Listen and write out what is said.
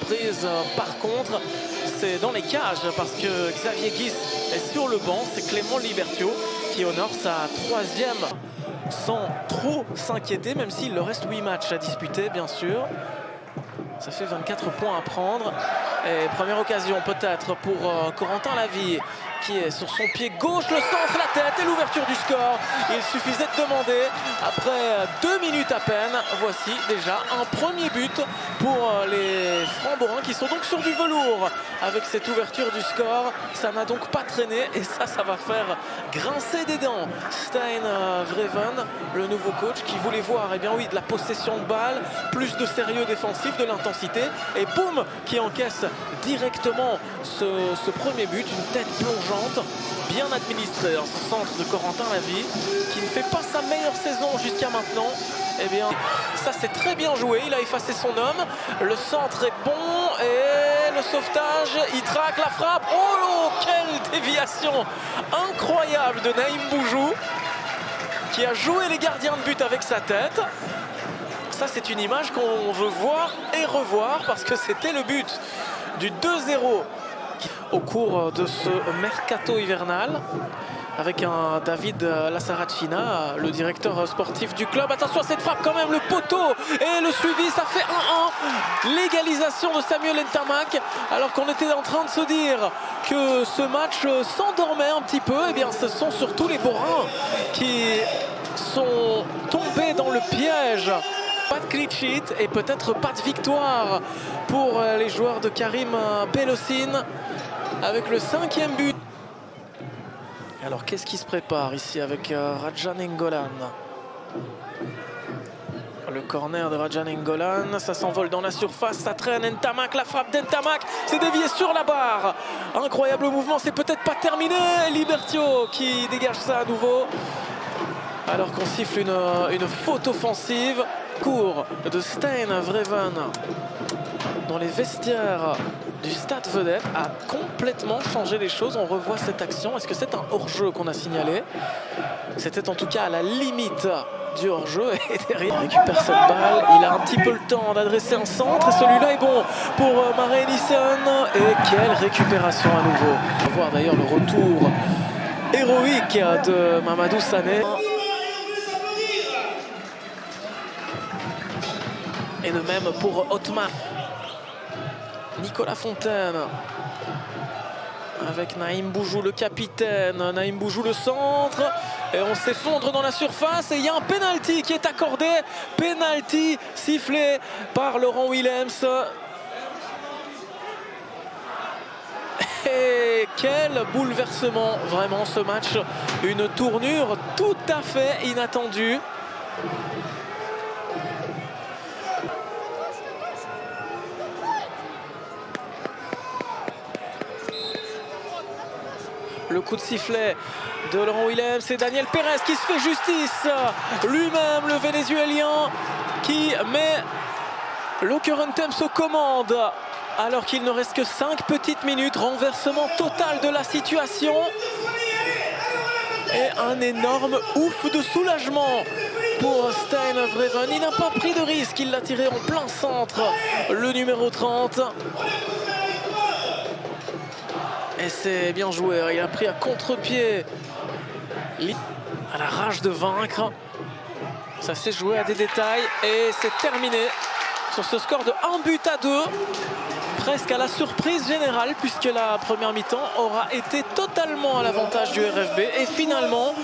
surprise, par contre, c'est dans les cages parce que Xavier Guis est sur le banc. C'est Clément Libertio qui honore sa 3e sans trop s'inquiéter, même s'il leur reste 8 matchs à disputer, bien sûr. Ça fait 24 points à prendre. Et première occasion peut-être pour Corentin Lavie, qui est sur son pied gauche, le centre, la tête et l'ouverture du score. Il suffisait de demander. Après 2 minutes à peine, voici déjà un premier but pour les Francs-Borins qui sont donc sur du velours. Avec cette ouverture du score, ça n'a donc pas traîné et ça va faire grincer des dents Stijn Vreven, le nouveau coach, qui voulait voir, eh bien oui, de la possession de balle, plus de sérieux défensif, de l'intensité, et boum, qui encaisse directement ce premier but, une tête plongeante, bien administrée, hein, ce centre de Corentin Lavie, qui ne fait pas sa meilleure saison jusqu'à maintenant. Eh bien, ça c'est très bien joué, il a effacé son homme, le centre est bon, et le sauvetage, il traque la frappe. Oh, quelle déviation incroyable de Naïm Boujou, qui a joué les gardiens de but avec sa tête. Ça, c'est une image qu'on veut voir et revoir parce que c'était le but du 2-0 au cours de ce mercato hivernal, avec un David Lassaracina, le directeur sportif du club. Attention à cette frappe quand même, le poteau et le suivi, ça fait 1-1. L'égalisation de Samuel Ntamak, alors qu'on était en train de se dire que ce match s'endormait un petit peu. Eh bien, ce sont surtout les Borins qui sont tombés dans le piège. Pas de clean sheet et peut-être pas de victoire pour les joueurs de Karim Belhosseine avec le 5e but. Alors qu'est-ce qui se prépare ici avec Radja Nainggolan? Le corner de Radja Nainggolan, ça s'envole dans la surface, ça traîne. Ntamak, la frappe d'Ntamak, c'est dévié sur la barre. Incroyable mouvement, c'est peut-être pas terminé. Libertio qui dégage ça à nouveau, alors qu'on siffle une faute offensive. Cours de Stijn Vreven dans les vestiaires du Stade Vedette a complètement changé les choses. On revoit cette action. Est-ce que c'est un hors-jeu qu'on a signalé? C'était en tout cas à la limite du hors-jeu. Et derrière, il récupère cette balle. Il a un petit peu le temps d'adresser un centre. Et celui-là est bon pour Mare Nissen. Et quelle récupération à nouveau. On va voir d'ailleurs le retour héroïque de Mamadou Sané. Et de même pour Otmar. Nicolas Fontaine avec Naïm Boujou, le capitaine. Naïm Boujou, le centre. Et on s'effondre dans la surface. Et il y a un penalty qui est accordé. Penalty sifflé par Laurent Willems. Et quel bouleversement, vraiment, ce match. Une tournure tout à fait inattendue. Le coup de sifflet de Laurent Willems, c'est Daniel Pérez qui se fait justice. Lui-même, le Vénézuélien, qui met l'Okerentems aux commandes. Alors qu'il ne reste que 5 petites minutes. Renversement total de la situation. Et un énorme ouf de soulagement pour Stijn Vreven. Il n'a pas pris de risque, il l'a tiré en plein centre, le numéro 30. Et c'est bien joué, il a pris à contre-pied, à la rage de vaincre. Ça s'est joué à des détails et c'est terminé sur ce score de 1-2, presque à la surprise générale, puisque la première mi-temps aura été totalement à l'avantage du RFB. Et finalement,